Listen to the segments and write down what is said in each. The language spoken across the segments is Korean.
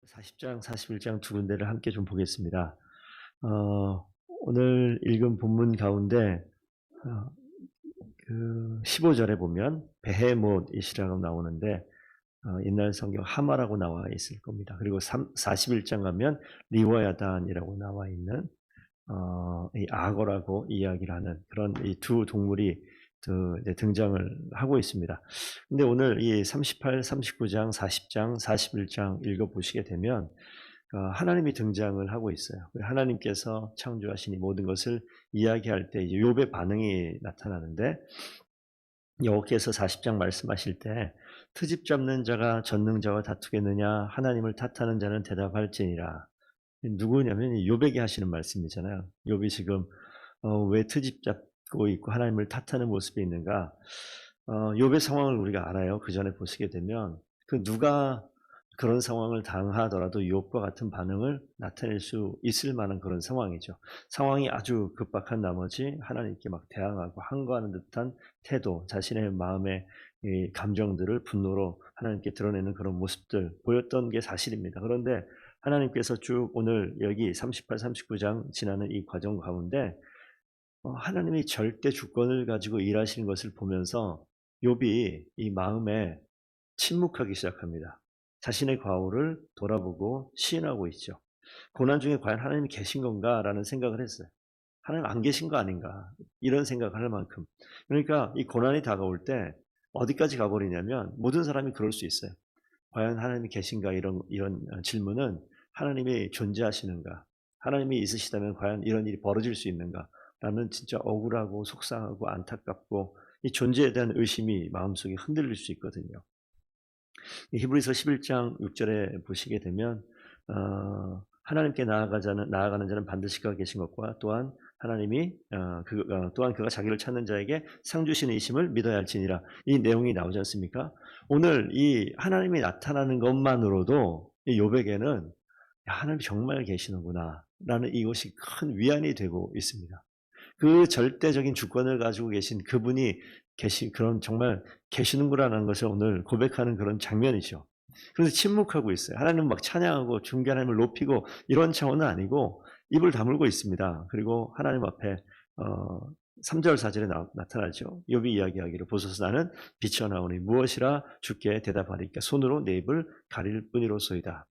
40장, 41장 두 군데를 함께 좀 보겠습니다. 오늘 읽은 본문 가운데 어, 그 15절에 보면 베헤못이라고 나오는데 옛날 성경 하마라고 나와 있을 겁니다. 그리고 41장 가면 리워야단이라고 나와 있는 이 악어라고 이야기를 하는 그런 이 두 동물이 등장을 하고 있습니다. 근데 오늘 이 38, 39장, 40장, 41장 읽어보시게 되면 하나님이 등장을 하고 있어요. 하나님께서 창조하신 이 모든 것을 이야기할 때 욥의 반응이 나타나는데 여호와께서 40장 말씀하실 때 트집 잡는 자가 전능자와 다투겠느냐 하나님을 탓하는 자는 대답할지니라. 누구냐면 욥에게 하시는 말씀이잖아요. 욥이 지금 왜 트집 잡고 있고 하나님을 탓하는 모습이 있는가? 욥의 상황을 우리가 알아요. 그 전에 보시게 되면 그 누가 그런 상황을 당하더라도 욥과 같은 반응을 나타낼 수 있을 만한 그런 상황이죠. 상황이 아주 급박한 나머지 하나님께 막 대항하고 항거하는 듯한 태도, 자신의 마음의 이 감정들을 분노로 하나님께 드러내는 그런 모습들 보였던 게 사실입니다. 그런데 하나님께서 쭉 오늘 여기 38, 39장 지나는 이 과정 가운데 하나님이 절대 주권을 가지고 일하시는 것을 보면서 욥이 이 마음에 침묵하기 시작합니다. 자신의 과오를 돌아보고 시인하고 있죠. 고난 중에 과연 하나님이 계신 건가라는 생각을 했어요. 하나님 안 계신 거 아닌가 이런 생각을 할 만큼. 그러니까 이 고난이 다가올 때 어디까지 가버리냐면 모든 사람이 그럴 수 있어요. 과연 하나님이 계신가 이런 질문은 하나님이 존재하시는가, 하나님이 있으시다면 과연 이런 일이 벌어질 수 있는가라는 진짜 억울하고 속상하고 안타깝고 이 존재에 대한 의심이 마음속에 흔들릴 수 있거든요. 히브리서 11장 6절에 보시게 되면 하나님께 나아가는 자는 반드시 그가 계신 것과 또한 하나님이 또한 그가 자기를 찾는 자에게 상 주시는 이심을 믿어야 할지니라. 이 내용이 나오지 않습니까? 오늘 이 하나님이 나타나는 것만으로도 이 욥에게는 하나님이 정말 계시는구나라는 이것이 큰 위안이 되고 있습니다. 그 절대적인 주권을 가지고 계신 그분이 그런 정말 계시는구나라는 것을 오늘 고백하는 그런 장면이죠. 그래서 침묵하고 있어요. 하나님은 막 찬양하고 중계 하나님을 높이고 이런 차원은 아니고 입을 다물고 있습니다. 그리고 하나님 앞에 3절 4절에 나타나죠. 욥이 이야기하기를 보소서 나는 빛이 나오니 무엇이라 주께 대답하리까 손으로 내 입을 가릴 뿐이로소이다.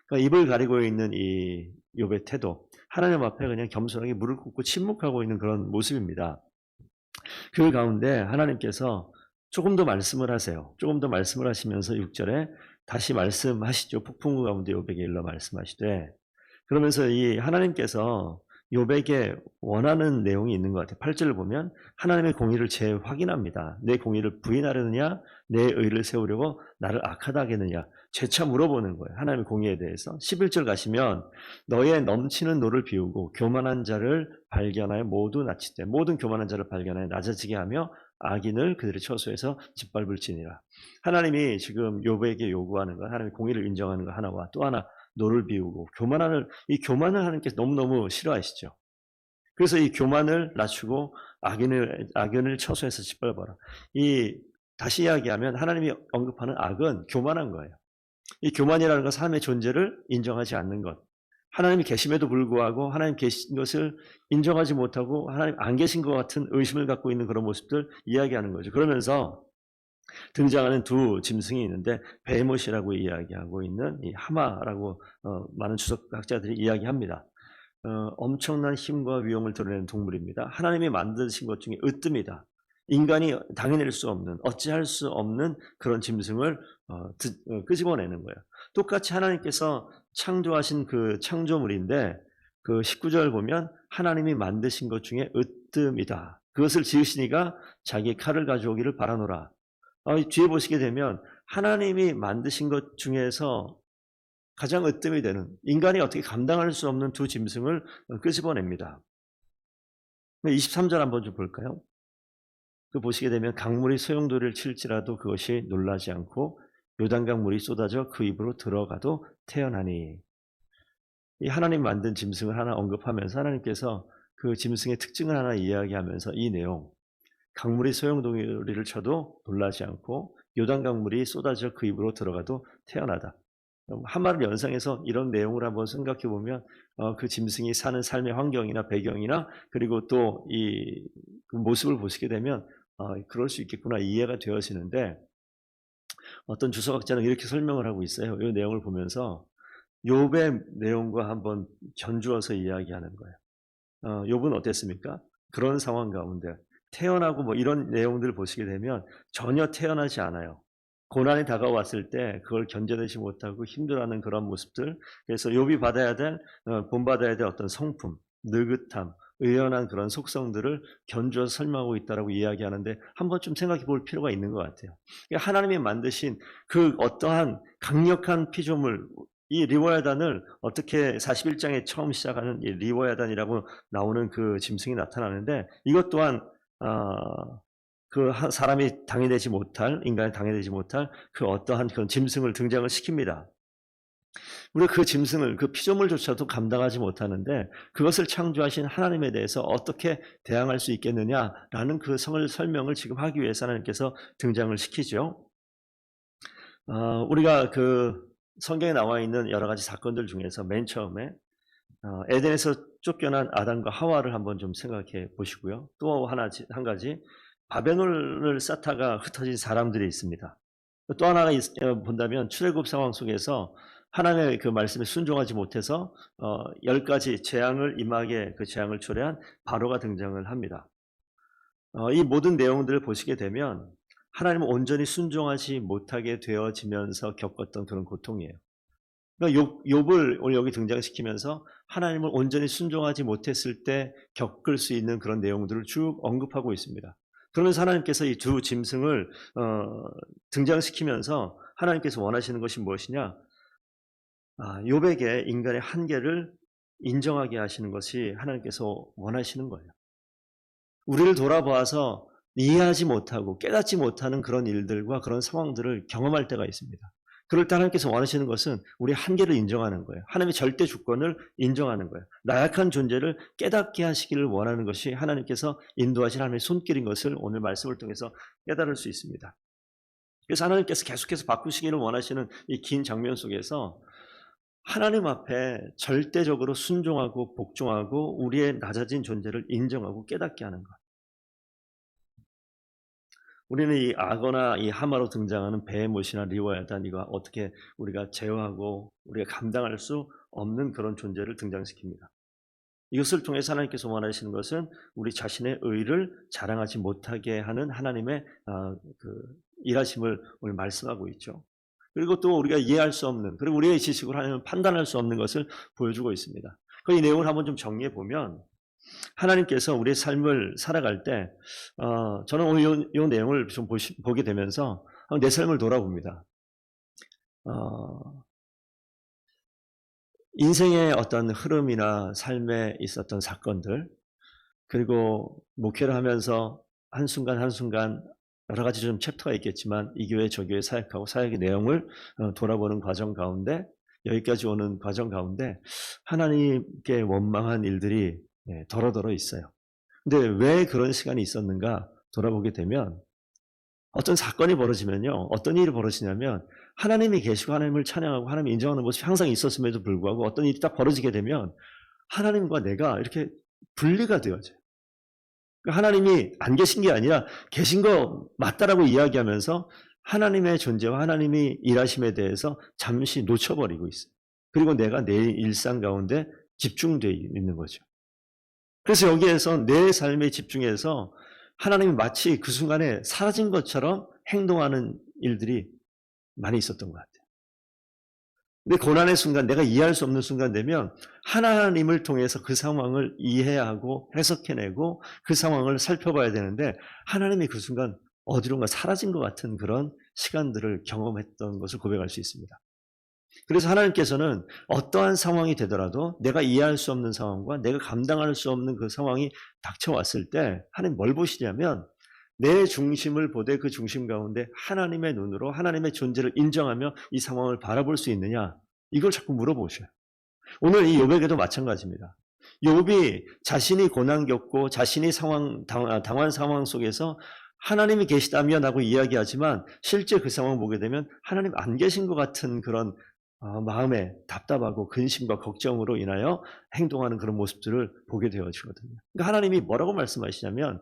그러니까 입을 가리고 있는 이 욥의 태도, 하나님 앞에 그냥 겸손하게 무릎 꿇고 침묵하고 있는 그런 모습입니다. 그 가운데 하나님께서 조금 더 말씀을 하세요. 조금 더 말씀을 하시면서 6절에 다시 말씀하시죠. 폭풍우 가운데 욥에게 일러 말씀하시되, 그러면서 이 하나님께서 욥에게 원하는 내용이 있는 것 같아요. 8절을 보면 하나님의 공의를 재확인합니다. 내 공의를 부인하려느냐, 내 의를 세우려고 나를 악하다 하겠느냐, 재차 물어보는 거예요. 하나님의 공의에 대해서. 11절 가시면 너의 넘치는 노를 비우고 교만한 자를 발견하여 모두 낮추되 모든 교만한 자를 발견하여 낮아지게 하며 악인을 그들의 처소에서 짓밟을지니라. 하나님이 지금 욥에게 요구하는 것, 하나님의 공의를 인정하는 것 하나와 또 하나 노를 비우고 이 교만을 하나님께서 너무너무 싫어하시죠. 그래서 이 교만을 낮추고 악인을 처소에서 짓밟아라. 다시 이야기하면 하나님이 언급하는 악은 교만한 거예요. 이 교만이라는 건 삶의 존재를 인정하지 않는 것. 하나님이 계심에도 불구하고 하나님 계신 것을 인정하지 못하고 하나님 안 계신 것 같은 의심을 갖고 있는 그런 모습들 이야기하는 거죠. 그러면서 등장하는 두 짐승이 있는데 베헤못이라고 이야기하고 있는 이 하마라고 많은 주석학자들이 이야기합니다. 엄청난 힘과 위엄을 드러내는 동물입니다. 하나님이 만드신 것 중에 으뜸이다. 인간이 당해낼 수 없는, 어찌할 수 없는 그런 짐승을 끄집어내는 거예요. 똑같이 하나님께서 창조하신 그 창조물인데 그 19절 보면 하나님이 만드신 것 중에 으뜸이다. 그것을 지으시니가 자기 칼을 가져오기를 바라노라. 뒤에 보시게 되면 하나님이 만드신 것 중에서 가장 으뜸이 되는 인간이 어떻게 감당할 수 없는 두 짐승을 끄집어냅니다. 23절 한번 좀 볼까요? 그 보시게 되면 강물이 소용돌이를 칠지라도 그것이 놀라지 않고 요단강 물이 쏟아져 그 입으로 들어가도 태어나니. 이 하나님 만든 짐승을 하나 언급하면서 하나님께서 그 짐승의 특징을 하나 이야기하면서 이 내용, 강물이 소용돌이를 쳐도 놀라지 않고 요단강 물이 쏟아져 그 입으로 들어가도 태어나다. 하마를 연상해서 이런 내용을 한번 생각해 보면 그 짐승이 사는 삶의 환경이나 배경이나 그리고 또 그 모습을 보시게 되면 그럴 수 있겠구나 이해가 되어지는데 어떤 주석학자는 이렇게 설명을 하고 있어요. 이 내용을 보면서 욥의 내용과 한번 견주어서 이야기하는 거예요. 욥은 어땠습니까? 그런 상황 가운데 태어나고 뭐 이런 내용들을 보시게 되면 전혀 태어나지 않아요. 고난이 다가왔을 때 그걸 견뎌내지 못하고 힘들어하는 그런 모습들. 그래서 욥이 본받아야 될 어떤 성품, 느긋함, 의연한 그런 속성들을 견주어서 설명하고 있다라고 이야기하는데 한번 좀 생각해 볼 필요가 있는 것 같아요. 하나님이 만드신 그 어떠한 강력한 피조물, 이 리워야단을 어떻게 41장에 처음 시작하는 이 리워야단이라고 나오는 그 짐승이 나타나는데 이것 또한 그 사람이 당해내지 못할, 인간이 당해내지 못할 그 어떠한 그런 짐승을 등장을 시킵니다. 우리가 그 짐승을, 그 피조물조차도 감당하지 못하는데 그것을 창조하신 하나님에 대해서 어떻게 대항할 수 있겠느냐라는 그 설명을 지금 하기 위해서 하나님께서 등장을 시키죠. 우리가 그 성경에 나와 있는 여러 가지 사건들 중에서 맨 처음에 에덴에서 쫓겨난 아담과 하와를 한번 좀 생각해 보시고요. 또 한 가지 바벨론을 쌓다가 흩어진 사람들이 있습니다. 또 하나가 본다면 출애굽 상황 속에서 하나님의 그 말씀에 순종하지 못해서 10가지 재앙을 임하게 그 재앙을 초래한 바로가 등장을 합니다. 이 모든 내용들을 보시게 되면 하나님은 온전히 순종하지 못하게 되어지면서 겪었던 그런 고통이에요. 그러니까 욥을 오늘 여기 등장시키면서 하나님을 온전히 순종하지 못했을 때 겪을 수 있는 그런 내용들을 쭉 언급하고 있습니다. 그러면서 하나님께서 이 두 짐승을 등장시키면서 하나님께서 원하시는 것이 무엇이냐? 욥에게 인간의 한계를 인정하게 하시는 것이 하나님께서 원하시는 거예요. 우리를 돌아보아서 이해하지 못하고 깨닫지 못하는 그런 일들과 그런 상황들을 경험할 때가 있습니다. 그럴 때 하나님께서 원하시는 것은 우리의 한계를 인정하는 거예요. 하나님의 절대 주권을 인정하는 거예요. 나약한 존재를 깨닫게 하시기를 원하는 것이 하나님께서 인도하신 하나님의 손길인 것을 오늘 말씀을 통해서 깨달을 수 있습니다. 그래서 하나님께서 계속해서 바꾸시기를 원하시는 이 긴 장면 속에서 하나님 앞에 절대적으로 순종하고 복종하고 우리의 낮아진 존재를 인정하고 깨닫게 하는 것. 우리는 이 악어나 이 하마로 등장하는 베헤못이나 리워야단 이거 어떻게 우리가 제어하고 우리가 감당할 수 없는 그런 존재를 등장시킵니다. 이것을 통해서 하나님께서 원하시는 것은 우리 자신의 의를 자랑하지 못하게 하는 하나님의 그 일하심을 오늘 말씀하고 있죠. 그리고 또 우리가 이해할 수 없는, 그리고 우리의 지식으로 하나님은 판단할 수 없는 것을 보여주고 있습니다. 이 내용을 한번 좀 정리해 보면 하나님께서 우리의 삶을 살아갈 때 저는 오늘 이 내용을 좀 보게 되면서 내 삶을 돌아봅니다. 인생의 어떤 흐름이나 삶에 있었던 사건들, 그리고 목회를 하면서 한순간 한순간 여러 가지 좀 챕터가 있겠지만 이 교회 저 교회 사역하고 사역의 내용을 돌아보는 과정 가운데 여기까지 오는 과정 가운데 하나님께 원망한 일들이 더러더러 있어요. 근데 왜 그런 시간이 있었는가 돌아보게 되면 어떤 사건이 벌어지면요. 어떤 일이 벌어지냐면 하나님이 계시고 하나님을 찬양하고 하나님을 인정하는 모습이 항상 있었음에도 불구하고 어떤 일이 딱 벌어지게 되면 하나님과 내가 이렇게 분리가 되어져요. 하나님이 안 계신 게 아니라 계신 거 맞다라고 이야기하면서 하나님의 존재와 하나님이 일하심에 대해서 잠시 놓쳐버리고 있어요. 그리고 내가 내 일상 가운데 집중되어 있는 거죠. 그래서 여기에서 내 삶에 집중해서 하나님이 마치 그 순간에 사라진 것처럼 행동하는 일들이 많이 있었던 것 같아요. 근데 고난의 순간, 내가 이해할 수 없는 순간 되면 하나님을 통해서 그 상황을 이해하고 해석해내고 그 상황을 살펴봐야 되는데 하나님이 그 순간 어디론가 사라진 것 같은 그런 시간들을 경험했던 것을 고백할 수 있습니다. 그래서 하나님께서는 어떠한 상황이 되더라도 내가 이해할 수 없는 상황과 내가 감당할 수 없는 그 상황이 닥쳐왔을 때 하나님 뭘 보시냐면 내 중심을 보되 그 중심 가운데 하나님의 눈으로 하나님의 존재를 인정하며 이 상황을 바라볼 수 있느냐 이걸 자꾸 물어보셔요. 오늘 이 욥에게도 마찬가지입니다. 욥이 자신이 고난 겪고 자신이 당한 상황 속에서 하나님이 계시다면 하고 이야기하지만 실제 그 상황을 보게 되면 하나님 안 계신 것 같은 그런 마음에 답답하고 근심과 걱정으로 인하여 행동하는 그런 모습들을 보게 되어지거든요. 그러니까 하나님이 뭐라고 말씀하시냐면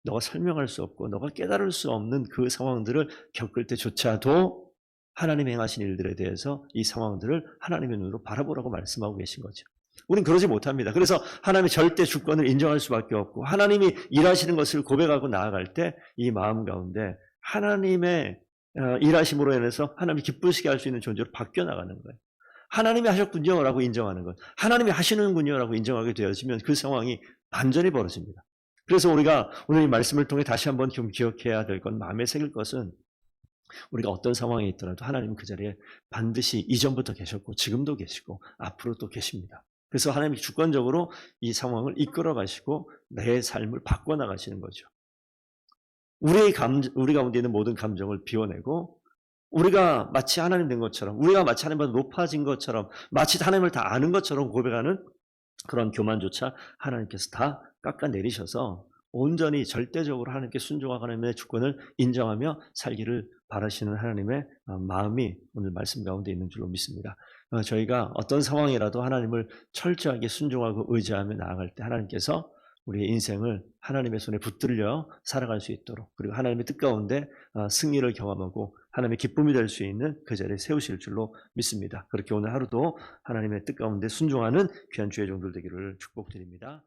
너가 설명할 수 없고 너가 깨달을 수 없는 그 상황들을 겪을 때조차도 하나님이 행하신 일들에 대해서 이 상황들을 하나님의 눈으로 바라보라고 말씀하고 계신 거죠. 우린 그러지 못합니다. 그래서 하나님의 절대 주권을 인정할 수밖에 없고 하나님이 일하시는 것을 고백하고 나아갈 때 이 마음 가운데 하나님의 일하심으로 인해서 하나님이 기쁘시게 할 수 있는 존재로 바뀌어 나가는 거예요. 하나님이 하셨군요 라고 인정하는 것. 하나님이 하시는군요 라고 인정하게 되어지면 그 상황이 반전이 벌어집니다. 그래서 우리가 오늘 이 말씀을 통해 다시 한번 좀 기억해야 될 건, 마음에 새길 것은 우리가 어떤 상황에 있더라도 하나님은 그 자리에 반드시 이전부터 계셨고 지금도 계시고 앞으로 또 계십니다. 그래서 하나님이 주권적으로 이 상황을 이끌어 가시고 내 삶을 바꿔나가시는 거죠. 우리 가운데 있는 모든 감정을 비워내고 우리가 마치 하나님 된 것처럼, 우리가 마치 하나님보다 높아진 것처럼, 마치 하나님을 다 아는 것처럼 고백하는 그런 교만조차 하나님께서 다 깎아내리셔서 온전히 절대적으로 하나님께 순종하고 하나님의 주권을 인정하며 살기를 바라시는 하나님의 마음이 오늘 말씀 가운데 있는 줄로 믿습니다. 저희가 어떤 상황이라도 하나님을 철저하게 순종하고 의지하며 나아갈 때 하나님께서 우리의 인생을 하나님의 손에 붙들려 살아갈 수 있도록, 그리고 하나님의 뜻 가운데 승리를 경험하고 하나님의 기쁨이 될 수 있는 그 자리에 세우실 줄로 믿습니다. 그렇게 오늘 하루도 하나님의 뜻 가운데 순종하는 귀한 주의 종들 되기를 축복드립니다.